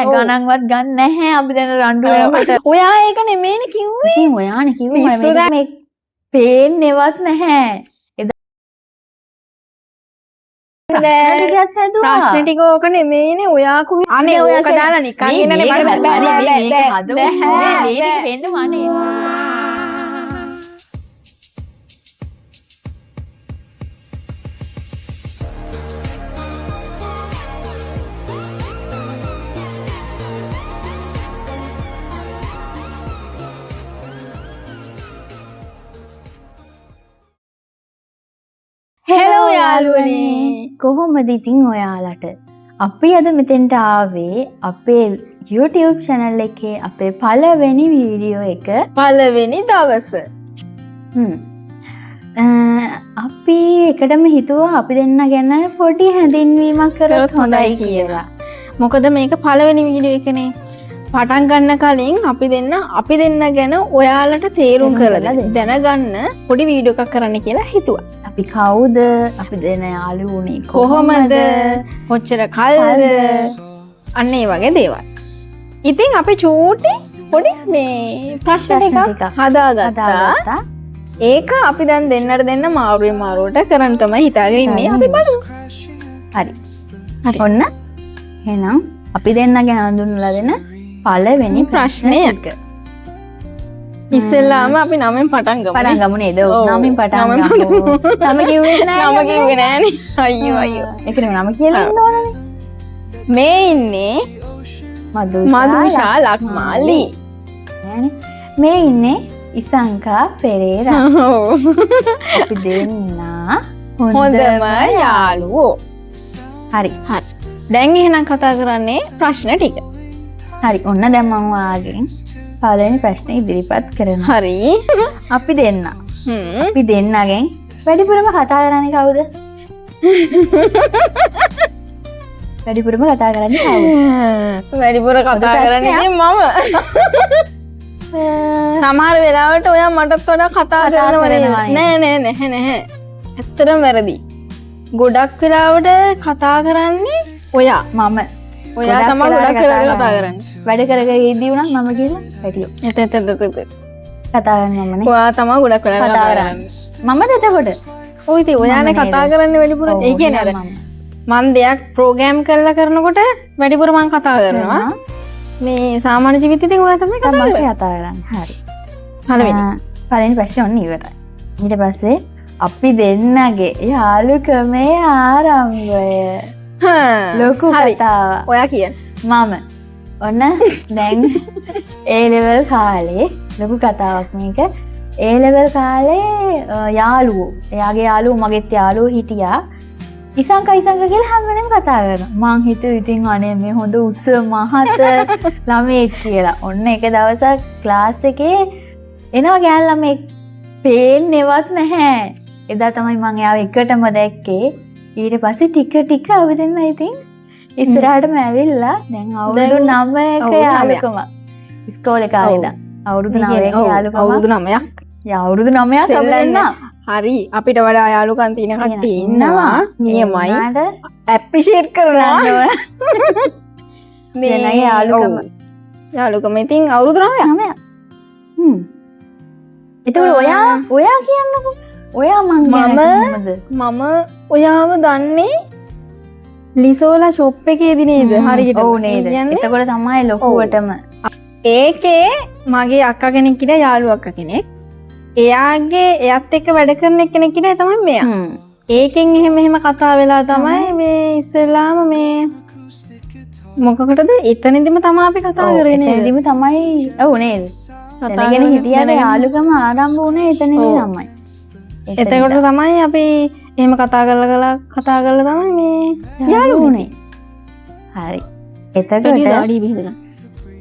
නෑ ගණන්වත් ගන්න නැහැ අපි දැන් රණ්ඩු වෙනකොට. ඔයා ඒක නෙමෙයිනේ කිව්වේ. ඉතින් ඔයානේ කිව්වේ මේ පේන්නේවත් නැහැ. ප්‍රශ්න ටික ඕක නෙමෙයිනේ ඔයා කුයි. අනේ ඕක දාලා නිකන් ඉන්නනේ මට බෑ මේක හදමු. මේ ටික වෙන්න මනේ. හෙලෝ යාළුවනේ කොහොමද ඉතින් ඔයාලට අපි අද මෙතෙන්ට ආවේ අපේ YouTube channel එකේ අපේ පළවෙනි වීඩියෝ එක පළවෙනි දවස අපි එකටම හිතුවා අපි දෙන්න ගැන පොඩි හැඳින්වීමක් කරොත් හොඳයි කියලා. මොකද මේක පළවෙනි වීඩියෝ එකනේ. පටන් ගන්න කලින් අපි දෙන්න ගැන ඔයාලට තේරුම් කරලා දැනගන්න පොඩි වීඩියෝ එකක් කරන්න කියලා හිතුවා. අපි කවුද? අපි දෙන යාළුවෝ උනේ කොහොමද? කොච්චර කල්ද? අන්න ඒ වගේ දේවල්. ඉතින් අපි චූටි පොඩි මේ ප්‍රශ්න ටිකක් හදාගත්තා. ඒක අපි දැන් දෙන්න මාරුවට කරන්න තමයි හිතාගෙන ඉන්නේ. අපි බලමු. හරි. ඔන්න එහෙනම් අපි දෙන්න ගැන හඳුන්වලා දෙන පළවෙනි ප්‍රශ්නය එක. ඉස්සෙල්ලාම අපි නමෙන් පටන් ගමු නේද? නමෙන් පටන් ගමු. නම කිව්වේ නෑ. නම කිව්වේ නෑනේ. අයියෝ. ඒක නෙමෙයි නම කියලා ඉන්න ඕනනේ. මේ ඉන්නේ මදුෂා ලක්මාලි. මේ ඉන්නේ ඉසංකා පෙරේරා. අපි දෙන්න හොඳම යාළුවෝ. හරි. දැන් එහෙනම් කතා කරන්නේ ප්‍රශ්න ටික. හරි. ඔන්න දැන් මම ඔයාගෙන් පළවෙනි ප්‍රශ්නේ ඉදිරිපත් කරනවා. හරි. අපි දෙන්නගෙන් වැඩිපුරම කතා කරන්නේ කවුද? වැඩිපුරම කතා කරන්නේ කවුද? වැඩිපුර කතා කරන්නේ මම. සමහර වෙලාවට ඔයා මටත් වඩා කතා කරනවා නෑ. ඇත්තටම වැරදි. ගොඩක් වෙලාවට කතා කරන්නේ ඔයා. මම ඔයා තමයි ගොඩක් වෙලාවට කතා කරන්නේ. වැඩ කරගෙන ඉදී උනත් මම කියලා පැටියෝ. කතා කරන්නේ මමනේ. ඔයා තමයි ගොඩක් වෙලාවට කතා කරන්නේ. මමද එතකොට? ඔය ඉතින් ඔයානේ කතා කරන්නේ වැඩිපුර. ඒ කියන්නේ අර මම දෙයක් ප්‍රෝග්‍රෑම් කරලා කරනකොට වැඩිපුර මම කතා කරනවා. මේ සාමාන්‍ය ජීවිතේදී ඔයා තමයි කතා කරන්නේ. හරි. පළවෙනි ප්‍රශ්නේ ඔන්න ඉවරයි. ඊට පස්සේ අපි දෙන්නගේ යාළුකමේ ආරම්භය. ලොකු කතාවක්. ඔයා කියන්න. මම ඔන්න දැන් A level කාලේ ලොකු කතාවක් මේක. A level කාලේ යාළුවෝ. එයාගේ යාළුවෝ මගෙත් යාළුවෝ හිටියා. ඉසංකා කියලා හැම වෙලේම කතා කරනවා. මං හිතුවා ඉතින් අනේ මේ හොඳ උස්ස මහත ළමෙක් කියලා. ඔන්න එක දවසක් ක්ලාස් එකේ එනවා ගෑන් ළමෙක්. පේන්නේවත් නැහැ. එදා තමයි මං එයාව එකටම දැක්කේ. ඊට පස්සේ ටික අපි දෙන්න ඉතින් ඉස්සරහටම ඇවිල්ලා දැන් අවුරුදු 9ක යාළුකම. ඉස්කෝලේ කාලේ ඉඳන් අවුරුදු 9ක යාළුකම. අවුරුදු 9ක්. අවුරුදු 9ක් අපි දෙන්න. හරි. අපිට වඩා යාළුකම් තියෙන කට්ටිය ඉන්නවා. නියමයි. ඇප්‍රීෂিয়েට් කරනවා. මේ යාළුකම ඉතින් අවුරුදු 9ක්. එතකොට ඔයා කියන්නකෝ. ඔයා මම ඔයාව දන්නේ ලිසෝලා ෂොප් එකේදී නේද? හරියට. ඔව් නේද? එතකොට තමයි ලොකුවටම. ඒකේ මගේ අක්කා කෙනෙක් ඉඳලා යාළු අක්කා කෙනෙක්. එයාත් එක්ක වැඩ කරන කෙනෙක් ඉඳලා තමයි මෙයා. ඒකෙන් එහෙම කතා වෙලා තමයි මේ ඉස්සෙල්ලාම මේ මොකකටද? එතනදිම තමයි අපි කතා කරේ නේද? එතනදිම තමයි. ඔව් නේද? කතාගෙන හිටියාට යාළුකම ආරම්භ වුණේ එතනදී තමයි. එතකොට තමයි අපි එහෙම කතා කරලා තමයි මේ යාළුවනේ. හරි. එතකොට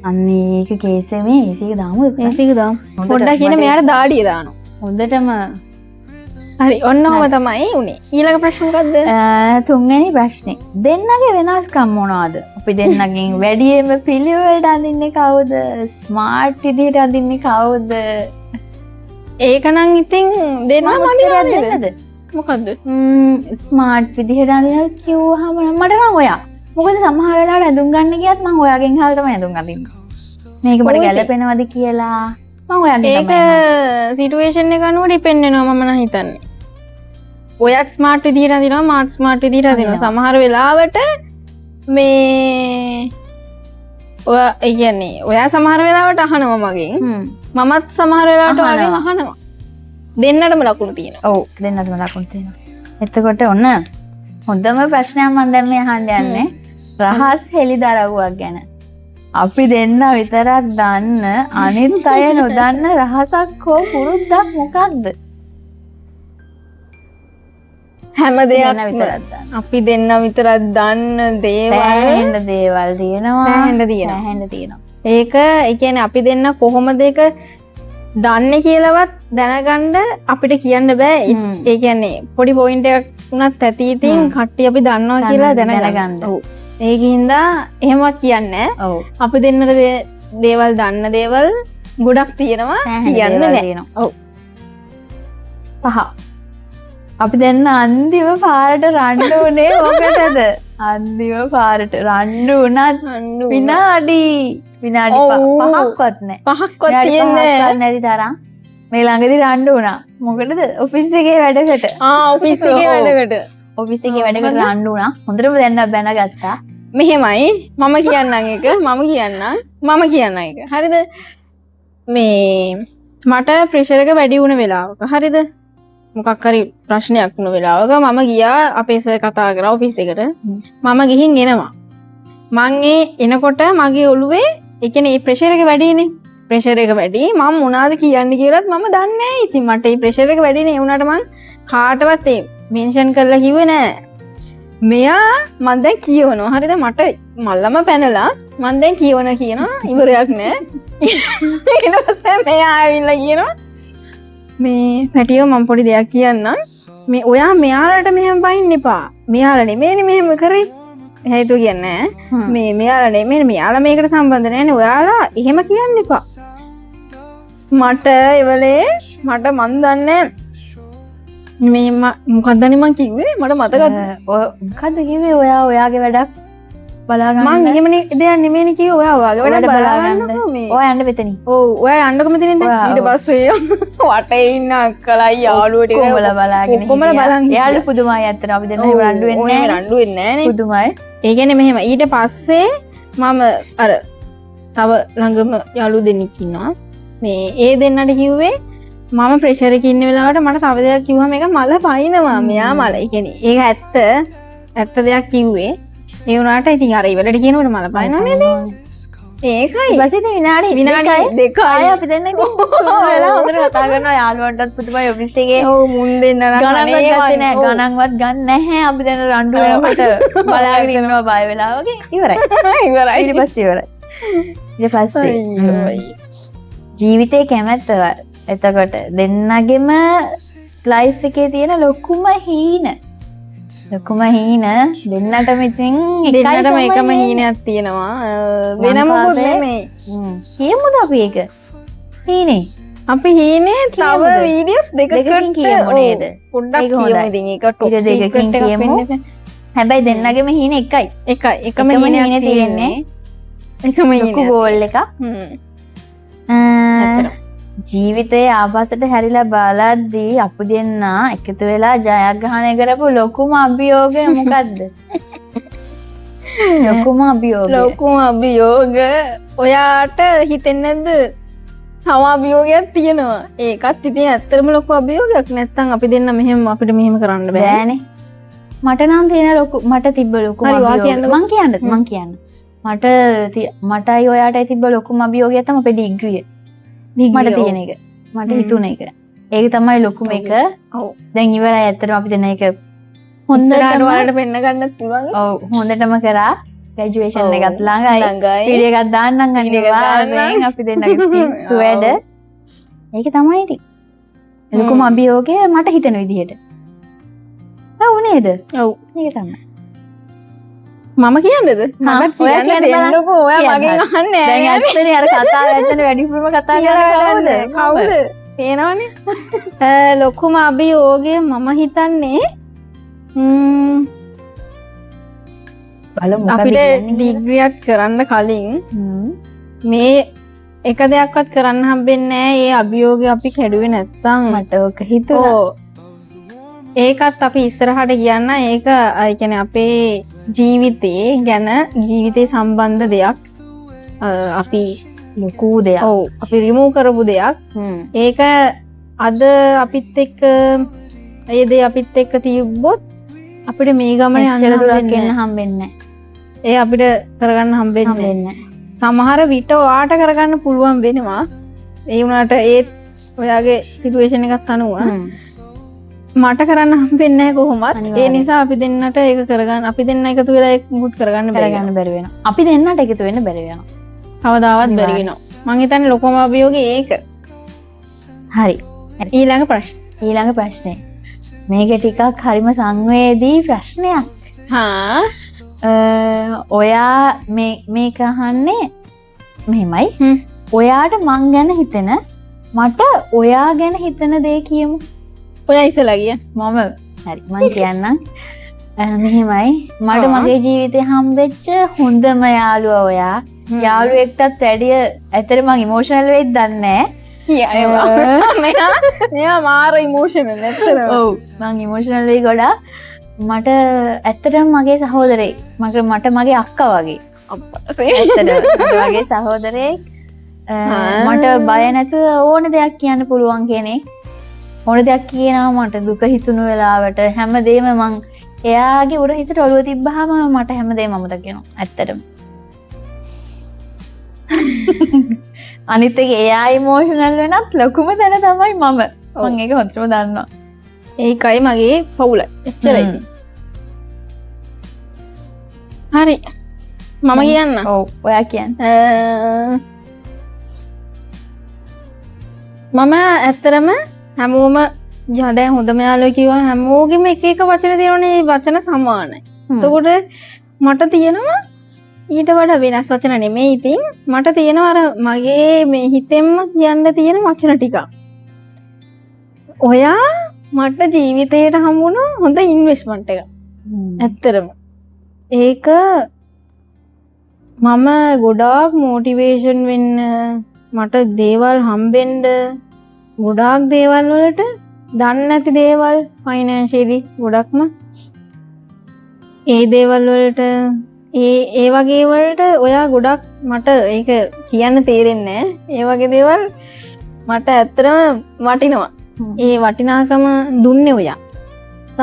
අන්න ඒක කේසේ මේ ඒසික දාමු. ඒසික දාමු. පොඩ්ඩක් කියන මෙයාට දාඩිය දානවා. හොඳටම හරි. ඔන්න ඔහම තමයි උනේ. ඊළඟ ප්‍රශ්න මොකද්ද? තුන්වෙනි ප්‍රශ්නේ. දෙන්නගේ වෙනස්කම් මොනවද? අපි දෙන්නගෙන් වැඩියෙන්ම පිළිවෙලට අඳින්නේ කවුද? ස්මාර්ට් විදිහට අඳින්නේ කවුද? ඒක නම් ඉතින් දෙන්නම අඳිනවද? මොකද්ද? ස්මාර්ට් විදිහට අඳිනවා කිව්වහම මට නම් ඔයා. මොකද සමහර වෙලාවට ඇඳුම් ගන්න ගියත් මම ඔයාගෙන් අහලා තමයි ඇඳුම් අඳින්නේ. මේක මට ගැළපෙනවද කියලා මම ඔයාගෙන් ඒක සිටුේෂන් එක අනුව ඩිපෙන්ඩ් වෙනවා මම නම් හිතන්නේ. ඔයත් ස්මාර්ට් විදිහට අදිනවා මාත් ස්මාර්ට් විදිහට අදිනවා. සමහර වෙලාවට මේ ඔයා ඒ කියන්නේ ඔයා සමහර වෙලාවට අහනවා මගෙන්. මමත් සමහර වෙලාවට ඔයාගෙන් අහනවා. දෙන්නටම ලකුණු තියෙනවා. ඔව් දෙන්නටම ලකුණු තියෙනවා. එතකොට ඔන්න හොඳම ප්‍රශ්නයක් මම දැන් මේ අහන්න යන්නේ රහස් හෙළිදරව්වක් ගැන. අපි දෙන්න විතරක් දන්න අනිත් අය නොදන්න රහසක් හෝ පුරුද්දක් මොකක්ද? හැම දෙයක්ම විතරක් දන්න. අපි දෙන්න විතරක් දන්න දේවල් සෑහෙන්න දේවල් තියෙනවා. සෑහෙන්න තියෙනවා. ඒක ඒ කියන්නේ අපි දෙන්න කොහොමද ඒක දන්නේ කියලාවත් දැනගන්න අපිට කියන්න බෑ. ඒ කියන්නේ පොඩි පොයින්ට් එකක් උනත් ඇති ඉතින් කට්ටිය අපි දන්නවා කියලා දැනගන්න. ඔව්. ඒකින්ද එහෙම කියන්නේ ඔව්. අපි දෙන්නට දේවල් දන්න දේවල් ගොඩක් තියෙනවා කියන්න නෑ. ඔව්. පහ. අපි දෙන්න අන්තිම පාරට රණ්ඩු උනේ මොකටද? අන්තිම පාරට රණ්ඩු උනත් විනාඩි 5ක්වත් නෑ. 5ක්වත් තියන්නේ නැති තරම් මේ ළඟදී රණ්ඩු වුණා. මොකටද? ඔෆිස් එකේ වැඩකට. ඔෆිස් එකේ වැඩකට. ඔෆිස් එකේ වැඩකට රණ්ඩු වුණා. හොඳටම දැන් බැනගත්තා. මෙහෙමයි මම කියන්නම් එක මම කියන්නම් එක. හරිද? මේ මට ප්‍රෙෂර් එක වැඩි වුණ වෙලාවක. හරිද? මොකක් හරි ප්‍රශ්නයක් වුණ වෙලාවක මම ගියා අපේ සර් කතා කරා ඔෆිස් එකට. මම ගිහින් එනවා. මං එනකොට මගේ ඔළුවේ ඒ කියන්නේ ප්‍රෙෂර් එක වැඩිනේ. ප්‍රෙෂර් එක වැඩි. මම මොනවද කියන්නේ කියලාත් මම දන්නේ නැහැ. ඉතින් මට මේ ප්‍රෙෂර් එක වැඩිනේ. ඒ වුණාට මං කාටවත් මෙන්ෂන් කරලා කිව්වේ නැහැ. මෙයා මම දැන් කියවනවා. හරිද? මට මල්ලම පැනලා මම දැන් කියනවා ඉවරයක් නැහැ. ඊට පස්සේ මෙයා ආවිල්ලා කියනවා මේ පැටියෝ මම පොඩි දෙයක් කියන්නම්. මේ ඔයා මෙයාලට මෙහෙම බයින්න එපා. මෙයාලා නෙමෙයිනේ මෙහෙම කරේ. හේතුව කියන්නේ මේ මෙයාලා නෙමෙයි මෙයාලා මේකට සම්බන්ධ නැහැනේ. ඔයාලා එහෙම කියන්න එපා. මට එවලේ මට මන් දන්නේ මේ මොකක්ද මං කිව්වේ මට මතකද? මොකද්ද කිව්වේ? ඔයාගේ වැඩක් බලාගන්න. මං එහෙම දෙයක් නෙමෙයිනේ කිව්වේ. ඔයා ඔයාගේ වැඩක් බලාගන්න. ඔයා යන්න මෙතනින්. ඔව් ඔයා යන්නකො මෙතනින් දැන්. ඊට පස්සේ වටේ ඉන්න අක්කලයි යාළුවෝ ටික කොමල බලාගෙන. කොමල බලන්. එයාලු පුදුමයි ඇත්තට. අපි දෙන්න රණ්ඩු වෙන්නේ නැහැ. රණ්ඩු වෙන්නේ නැහැ නේ. පුදුමයි. ඒ කියන්නේ මෙහෙම ඊට පස්සේ මම අර තව ළඟම යාළුවෝ දෙන්නෙක් ඉන්නවා. මේ ඒ දෙන්නට කිව්වේ මම ප්‍රෙෂර් එකේ ඉන්න වෙලාවට මට තව දෙයක් කිව්වම ඒක මල පයින්නවා. මෙයා මල. ඒ කියන්නේ ඒක ඇත්ත දෙයක් කිව්වේ. ඒ වුණාට ඉතින් අර ඉවලට කියනකොට මල පයින්නව නේද? ඒකයි. ඊපස්සේ විනාඩි දෙකයි අපි දෙන්න වෙලා හොඳට කතා කරනවා යාළුවන්ටත් පුදුමයි ඔෆිස් එකේ. ඔව් මුන් දෙන්න ගණන්වත් ගන්න නැහැ. අපි දැන් රණ්ඩු වෙනකොට බලාගෙන ඉන්නවා බය වෙලා වගේ. ඉවරයි. ඊට පස්සේ ජීවිතේ කැමැත්ත එතකොට දෙන්නගෙම ලයිෆ් එකේ තියෙන ලොකුම හීන දෙන්නටම ඉතින් දෙන්නටම එකම හීනයක් තියෙනවා. වෙන මොකුත් නෙමෙයි. කියමුද අපි ඒක? හීනේ. අපි හීනේ තව වීඩියෝස් දෙකකට කියමු නේද? පොඩ්ඩක් කියමු ඉතින් ඒක ටොප් දෙකකින් කියමු. හැබැයි දෙන්නගෙම හීන එකයි. එකම හීනයක් තියෙන්නේ. එකම ලොකු ගෝල් එකක්. ජීවිතයේ ආපස්සට හැරිලා බලද්දී අපි දෙන්න එකතු වෙලා ජයග්‍රහණය කරපු ලොකුම අභියෝගය මොකද්ද? ලොකුම අභියෝග ඔයාට හිතෙන්නේ නැද්ද? තව අභියෝගයක් තියෙනවා. ඒකත් ඉතින් ඇත්තටම ලොකු අභියෝගයක්. නැත්තම් අපි දෙන්න මෙහෙම අපිට මෙහෙම කරන්න බෑනේ. මට නම් තියෙන මට තිබ්බ ලොකුම අභියෝගය මං කියන්න. මටයි ඔයාටයි තිබ්බ ලොකුම අභියෝගය තමයි අපේ ඩිග්‍රිය. මට තියෙන එක. මට හිතුන එක. ඒක තමයි ලොකුම එක. ඔව්. දැන් ඉවරයි ඇත්තටම අපි දෙන එක හොඳට වලට පෙන්න ගන්නත් පුළුවන්. ඔව් හොඳටම කරා. ග්‍රැජුවේෂන් එකත් ළඟයි. වීඩියෝ එකක් දාන්නම් අනිවාර්යෙන් අපි දෙන්නගේ පිස්සු වැඩ. ඒක තමයි ඉතින්. ලොකුම අභියෝගය මට හිතෙන විදිහට. ඔව් නේද? ඔව්. ඒක තමයි. මම කියන්නද? මම කියන්න දෙන්නකෝ. ඔයා මගෙන් අහන්නේ දැන් ඇත්තනේ අර කතාව ඇත්තනේ වැඩිපුරම කතා කරන්නේ කවුද? පේනවනේ. ලොකුම අභියෝගය මම හිතන්නේ අපිට ඩිග්‍රියක් කරන්න කලින් මේ එක දෙයක්වත් කරන්න හම්බෙන්නේ නැහැ. ඒ අභියෝගය අපි කැඩුවේ නැත්තම් මට ඔක හිතුණා. ඒකත් අපි ඉස්සරහට කියන්න. ඒක ඒ කියන්නේ අපේ ජීවිතේ ගැන ජීවිතේ සම්බන්ධ දෙයක්. අපි ලොකු දෙයක්. ඔව් අපි රිමූව් කරපු දෙයක්. ඒක අද අපිත් එක්ක ඒ දේ අපිත් එක්ක තියුබ්බොත් අපිට මේ ගමන යන්න දුරක් එන්න හම්බෙන්නේ නැහැ. ඒ අපිට කරගන්න හම්බෙන්නේ නැහැ. සමහර විට ඔයාට කරගන්න පුළුවන් වෙනවා. ඒ වුණාට ඒත් ඔයාගේ සිටුේෂන් එකත් අනුව මට කරන්න හම්බෙන්නේ නැහැ කොහොමත්. ඒ නිසා අපි දෙන්නට ඒක කරගන්න අපි දෙන්න එකතු වෙලා ඒක මුත් කරගන්න බැරි වෙනවා. අපි දෙන්නට එකතු වෙන්න බැරි වෙනවා. කවදාවත් බැරි වෙනවා. මං හිතන්නේ ලොකම අභියෝගය ඒක. හරි. ඊළඟ ප්‍රශ්නේ. මේක ටිකක් හරිම සංවේදී ප්‍රශ්නයක්. ඔයා මේක අහන්නේ මෙහෙමයි. ඔයාට මං ගැන හිතෙන මට ඔයා ගැන හිතන දේ කියමු. ඔයා ඉස්සලා ගියා. මම හරි මං කියන්නම්. මෙහෙමයි මට මගේ ජීවිතේ හම්බෙච්ච හොඳම යාළුවා ඔයා. යාළුවෙක්ටත් වැඩිය ඇත්තට මං ඉමෝෂනල් වෙයිද දන්නේ නැහැ. මෙයා මාර ඉමෝෂනල් නැත්තර. ඔව් මං ඉමෝෂනල් වෙයි ගොඩාක්. මට ඇත්තටම මගේ සහෝදරයෙක් මට මගේ අක්කා වගේ. වගේ සහෝදරයෙක් මට බය නැතුව ඕන දෙයක් කියන්න පුළුවන් කෙනෙක්. ඕන දෙයක් කියනවා මට දුක හිතුණු වෙලාවට හැමදේම මං එයාගේ උර හිසට ඔළුව තිබ්බහම මට හැමදේම මතක වෙනවා ඇත්තටම. අනිත් එක එයා ඉමෝෂනල් වෙනත් ලොකුම තැන තමයි මම. මං ඒක හොඳටම දන්නවා. ඒකයි මගේ පවුල. එච්චරයි. හරි. මම කියන්න. ඔව් ඔයා කියන්න. මම ඇත්තරම හැමෝම දැන් හොඳම යාළුවෝ කිව්වා හැමෝගෙම එක එක වචන තියෙනවනේ. වචන සමානයි. එතකොට මට තියෙනවා ඊට වඩා වෙනස් වචන නෙමෙයි. ඉතින් මට තියෙනවා අර මගේ මේ හිතෙන්ම කියන්න තියෙන වචන ටික. ඔයා මට ජීවිතයට හම්බුණ හොඳ ඉන්වෙස්ට්මන්ට් එක. ඇත්තරම ඒක මම ගොඩාක් මොටිවේෂන් වෙන්න මට දේවල් හම්බෙන්න ගොඩාක් දේවල් වලට දන්නේ නැති දේවල් ෆයිනෑන්ෂියලි ගොඩක්ම ඒ දේවල් වලට ඒ වගේ වලට ඔයා ගොඩක් මට ඒක කියන්න තේරෙන්නේ නැහැ. ඒ වගේ දේවල් මට ඇත්තටම වටිනවා. ඒ වටිනාකම දුන්නේ ඔයා. සහ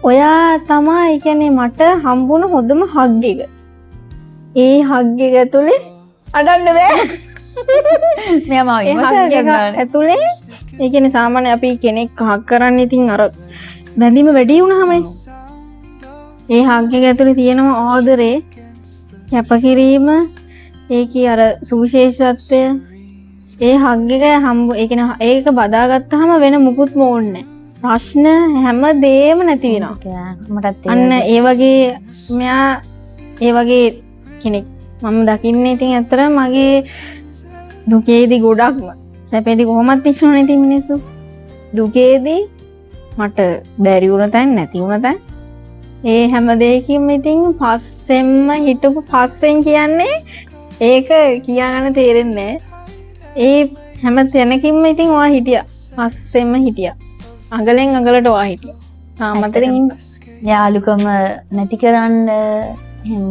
ඔයා තමයි ඒ කියන්නේ මට හම්බුණ හොඳම හග් එක. ඒ හග් එක ඇතුලේ අඩන්න බෑ. මෙයා ඇතුලේ ඒ කියන්නේ සාමාන්‍ය අපි කෙනෙක් හග් කරන්නේ ඉතින් අර බැඳීම වැඩි වුණාමනේ. ඒ හග් එක ඇතුලේ තියෙනවා ආදරේ, කැපකිරීම, ඒකේ අර සුවිශේෂත්වය. ඒ හග් එක ඒ කියන්නේ ඒක බදාගත්තාම වෙන මුකුත්ම ඕනේ නැහැ. ප්‍රශ්න හැමදේම නැති වෙනවා. මටත් අන්න ඒ වගේ මෙයා ඒ වගේ කෙනෙක් මම දකින්නේ. ඉතින් ඇත්තට මගේ දුකේදී ගොඩක්ම සැපේදී කොහොමත් ඉන්නවනේ ඉතින් මිනිස්සු. දුකේදී මට බැරි වුණ තැන් නැති වුණ තැන් ඒ හැම දෙයකින්ම ඉතින් පස්සෙන්ම හිටපු පස්සෙන් කියන්නේ ඒක කියාගන්න තේරෙන්නේ නැහැ. ඒ හැම තැනකින්ම ඉතින් ඔයා හිටියා. පස්සෙන්ම හිටියා. අඟලෙන් අඟලට ඔයා හිටියා. තාමත් ඉතින් යාළුකම නැති කරන්න එහෙම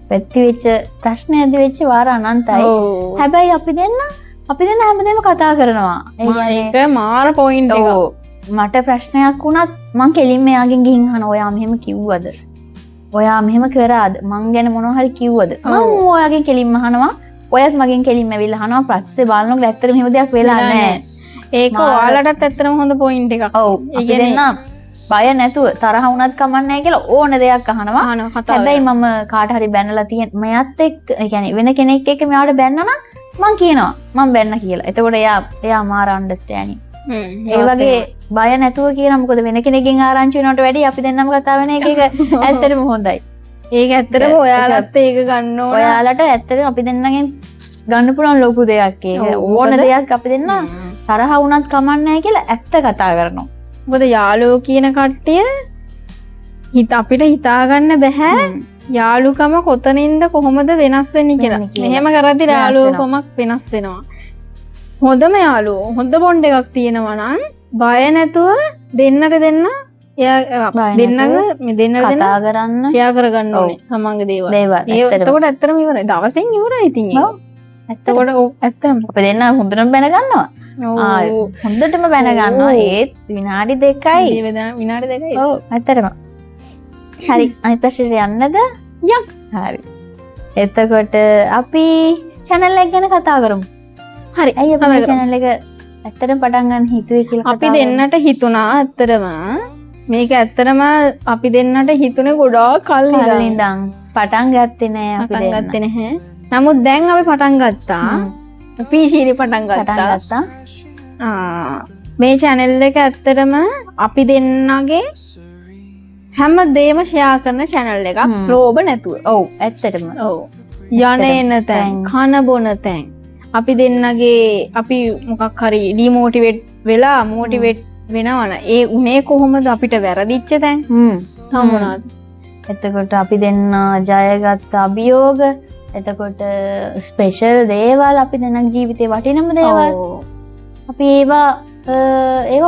පැති වෙච්ච ප්‍රශ්න ඇති වෙච්ච වාර අනන්තයි. හැබැයි අපි දෙන්න හැමදේම කතා කරනවා. ඒක මාර පොයින්ට් එක. මට ප්‍රශ්නයක් වුණත් මං කෙලින්ම එයාගෙන් ගිහින් අහනවා ඔයා මෙහෙම කිව්වද? ඔයා මෙහෙම කරාද? මං ගැන මොනවා හරි කිව්වද? මං ඔයාගෙන් කෙලින්ම අහනවා. ඔයත් මගෙන් කෙලින්ම ඇවිල්ලා අහනවා. ප්‍රශ්නේ බලනකොට ඇත්තටම මෙහෙම දෙයක් වෙලා නැහැ. ඒක ඔයාලටත් ඇත්තටම හොඳ පොයින්ට් එකක්. ඔව්. ඒ කියන්නේ බය නැතුව තරහ වුණත් කමක් නැහැ කියලා ඕන දෙයක් අහනවා. හැබැයි මම කාට හරි බැනලා තියෙන මෙයත් එක්ක ඒ කියන්නේ වෙන කෙනෙක් එක්ක මෙයාට බැන්නා නම් මං කියනවා මං බැන්න කියලා. එතකොට එයා මාර අන්ඩර්ස්ටෑන්ඩින්. ඒ වගේ බය නැතුව කියන මොකද වෙන කෙනෙක්ගෙන් ආරංචි වෙනවට වැඩිය අපි දෙන්නම කතා වෙන එක ඇත්තටම හොඳයි. ඒක ඇත්තටම ඔයාලත් ඒක ගන්න ඕන. ඔයාලට ඇත්තටම අපි දෙන්නගෙන් ගන්න පුළුවන් ලොකු දෙයක් ඒක. ඕන දෙයක් අපි දෙන්න තරහ වුණත් කමක් නැහැ කියලා ඇත්ත කතා කරනවා. මොකද යාළුවෝ කියන කට්ටිය අපිට හිතාගන්න බැහැ යාළුකම කොතනින්ද කොහොමද වෙනස් වෙන්නේ කියලා. මෙහෙම කරද්දි යාළුකමක් වෙනස් වෙනවා. හොඳම යාළුවෝ හොඳ බොන්ඩ් එකක් තියෙනවා නම් බය නැතුව දෙන්නට දෙන්න දෙන්නට කතා කරන්න ෂෙයා කරගන්න ඕනේ තමන්ගේ දේවල්. එතකොට ඇත්තටම ඉවරයි. දවසෙන් ඉවරයි ඉතින් ඒක. එතකොට ඇත්තටම අපි දෙන්න හොඳටම බැන ගන්නවා. හොඳටම බැන ගන්නවා. ඒත් විනාඩි 2යි. විනාඩි 2යි. ඔව් ඇත්තටම. හරි අනිත් ප්‍රශ්නෙට යන්නද? යම්. හරි. එතකොට අපි channel එක ගැන කතා කරමු. හරි. අයිය අපේ channel එක ඇත්තටම පටන් ගන්න හිතුවේ කියලා අපි දෙන්නට හිතුණා ඇත්තටම මේක ඇත්තටම අපි දෙන්නට හිතුනේ ගොඩාක් කල් ඉඳන් පටන් ගත්තේ නෑ අපි පටන් ගත්තේ නැහැ. නමුත් දැන් අපි පටන් ගත්තා. පීෂීරි පටන් ගත්තා. මේ channel එක ඇත්තටම අපි දෙන්නගේ හැම දෙයක්ම ෂෙයා කරන channel එකක් ලෝභ නැතුව. ඔව් ඇත්තටම. ඔව්. යන්නේන තැන් කන බොන තැන් අපි දෙන්නගේ අපි මොකක් හරි ඩිමෝටිවේට් වෙලා මෝටිවේට් වෙනවන ඒ උනේ කොහොමද අපිට වැරදිච්ච තැන් තමුණාද. එතකොට අපි දෙන්න ජයගත්ත අභියෝග එතකොට ස්පෙෂල් දේවල් අපි දෙන්නගේ ජීවිතේ වටිනම දේවල් අපි ඒවා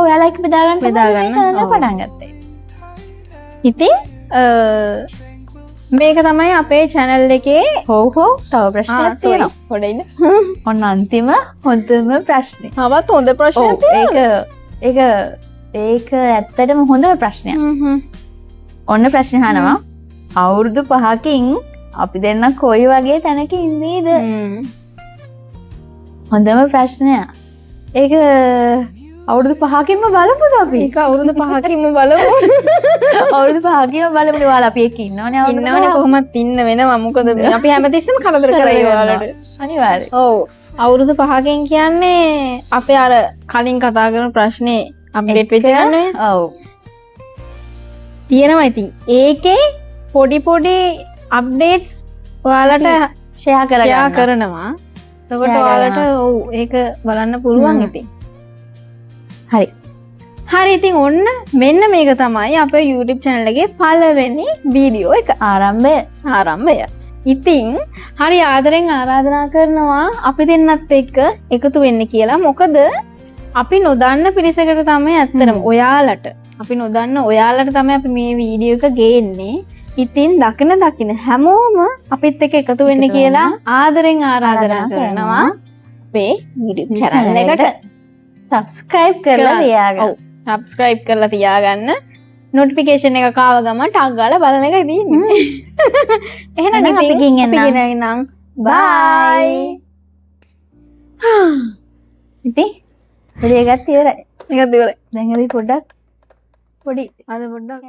ඔයාලා එක්ක බෙදාගන්න පටන් ගත්තා. ඉතින් මේක තමයි අපේ channel එකේ හොව් තව ප්‍රශ්නයක් තියෙනවා. පොඩ්ඩක් ඔන්න අන්තිම හොඳම ප්‍රශ්නේ. තවත් හොඳ ප්‍රශ්නයක් තියෙනවා. ඒක ඇත්තටම හොඳම ප්‍රශ්නයක්. ඔන්න ප්‍රශ්නේ අහනවා. අවුරුදු 5කින් අපි දෙන්න කොයි වගේ තැනක ඉන්නේද? හොඳම ප්‍රශ්නයක්. ඒක අවුරුදු 5කින්ම බලමුද අපි? ඒක අවුරුදු 5කින්ම බලමු. අවුරුදු 5කින්ම බලමුද? ඔයාලා අපි එක්ක ඉන්නවනේ. ඉන්නවනේ කොහොමත් ඉන්න වෙනවා. මොකද අපි හැමතිස්සෙම කරදර කරේ ඔයාලට. අනිවාර්යයෙන්. ඔව්. අවුරුදු 5කින් කියන්නේ අපේ අර කලින් කතා කරන ප්‍රශ්නේ අප්ඩේට් වෙච්ච ගන්නනේ. ඔව්. තියෙනවා ඉතින්. ඒකේ පොඩි අප්ඩේට්ස් ඔයාලට ෂෙයා කරනවා. එතකොට ඔයාලට ඔව් ඒක බලන්න පුළුවන් ඉතින්. හරි ඉතින් ඔන්න මෙන්න මේක තමයි අපේ YouTube channel එකේ පළවෙනි වීඩියෝ එක ආරම්භය. ඉතින් හරි ආදරෙන් ආරාධනා කරනවා අපි දෙන්නත් එක්ක එකතු වෙන්න කියලා. මොකද අපි නොදන්න පිරිසකට තමයි ඇත්තටම ඔයාලට තමයි අපි මේ වීඩියෝ එක ගේන්නේ. ඉතින් දකින හැමෝම අපිත් එක්ක එකතු වෙන්න කියලා ආදරෙන් ආරාධනා කරනවා අපේ YouTube channel එකට. subscribe කරලා තියාගන්න. notification එක කාව ගමන් ටක් ගාලා බලන එකයි තියෙන්නේ. එහෙනම් අපි ගිහින් එන්නම්. bye. ඉතින් වීඩියෝ එකත් ඉවරයි. එකත් ඉවරයි. දැන් අපි පොඩ්ඩක් අද පොඩ්ඩක්